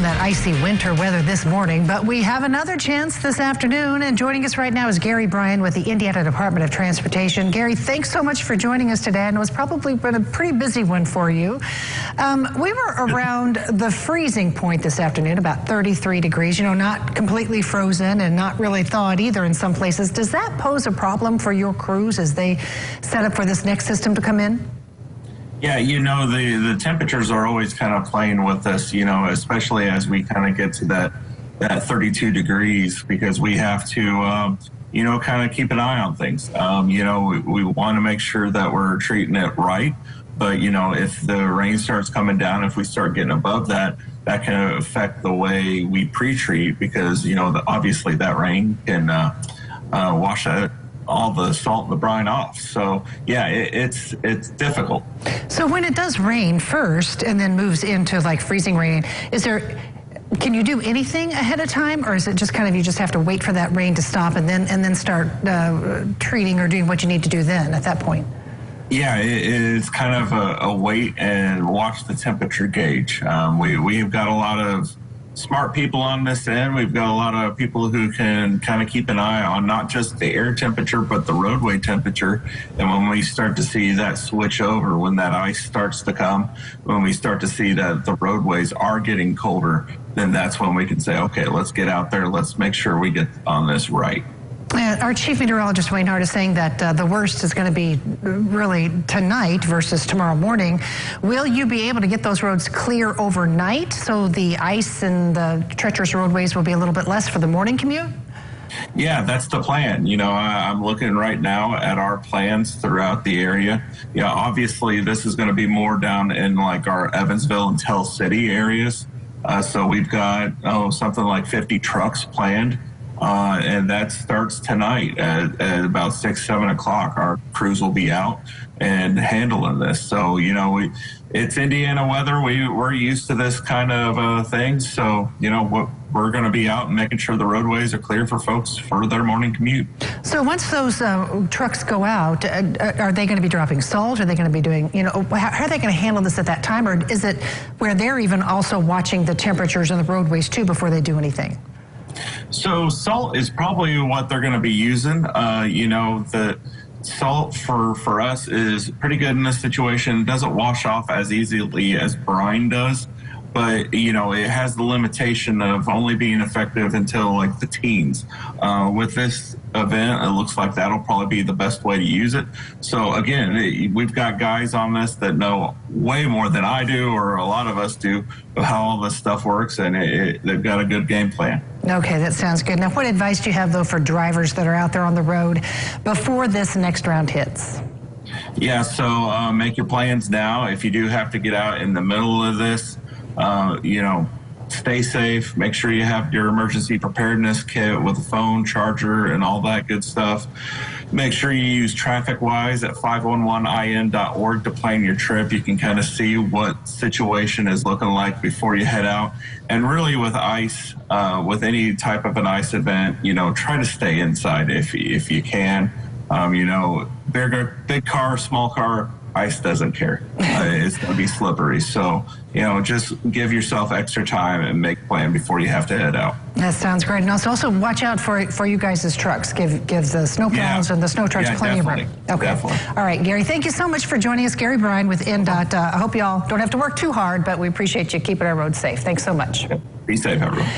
on that icy winter weather this morning, but we have another chance this afternoon. And joining us right now is Gary Bryan with the Indiana Department of Transportation. Gary, thanks so much for joining us today. I know it's probably been a pretty busy one for you. We were around the freezing point this afternoon, about 33 degrees, not completely frozen and not really thawed either in some places. Does that pose a problem for your crews as they set up for this next system to come in? Yeah, the temperatures are always kind of playing with us, especially as we kind of get to that 32 degrees, because we have to, kind of keep an eye on things. We want to make sure that we're treating it right. But, if the rain starts coming down, if we start getting above that, that can affect the way we pre-treat, because, obviously that rain can wash all the salt and the brine off. So yeah, it's difficult. So when it does rain first and then moves into like freezing rain, can you do anything ahead of time, or is it just kind of you just have to wait for that rain to stop and then start treating or doing what you need to do then at that point? Yeah, it's kind of a wait and watch the temperature gauge. We've got a lot of smart people on this end. We've got a lot of people who can kind of keep an eye on not just the air temperature, but the roadway temperature. And when we start to see that switch over, when that ice starts to come, when we start to see that the roadways are getting colder, then that's when we can say, okay, let's get out there. Let's make sure we get on this right. Our chief meteorologist, Wayne Hart, is saying that the worst is going to be really tonight versus tomorrow morning. Will you be able to get those roads clear overnight so the ice and the treacherous roadways will be a little bit less for the morning commute? Yeah, that's the plan. I'm looking right now at our plans throughout the area. Obviously, this is going to be more down in like our Evansville and Tell City areas. So we've got, something like 50 trucks planned. And that starts tonight at about 6, 7 o'clock. Our crews will be out and handling this. So, it's Indiana weather. We're used to this kind of thing. So, we're going to be out and making sure the roadways are clear for folks for their morning commute. So once those trucks go out, are they going to be dropping salt? Are they going to be doing, how are they going to handle this at that time? Or is it where they're even also watching the temperatures on the roadways too before they do anything? So salt is probably what they're going to be using. The salt for us is pretty good in this situation. It doesn't wash off as easily as brine does, but it has the limitation of only being effective until like the teens. With this event, it looks like that'll probably be the best way to use it. So again, we've got guys on this that know way more than I do, or a lot of us do, of how all this stuff works, and they've got a good game plan. Okay, that sounds good. Now, what advice do you have, though, for drivers that are out there on the road before this next round hits? Yeah, so make your plans now. If you do have to get out in the middle of this, stay safe. Make sure you have your emergency preparedness kit with a phone, charger, and all that good stuff. Make sure you use TrafficWise at 511in.org to plan your trip. You can kind of see what situation is looking like before you head out. And really with ice, with any type of an ice event, try to stay inside if you can. Big car, small car, ice doesn't care. It's going to be slippery. So, just give yourself extra time and make a plan before you have to head out. That sounds great. And also watch out for you guys' trucks. Give the snowplows and the snow trucks plenty of room. Okay. Definitely. All right, Gary, thank you so much for joining us. Gary Bryan with INDOT. I hope you all don't have to work too hard, but we appreciate you keeping our roads safe. Thanks so much. Be safe, everyone.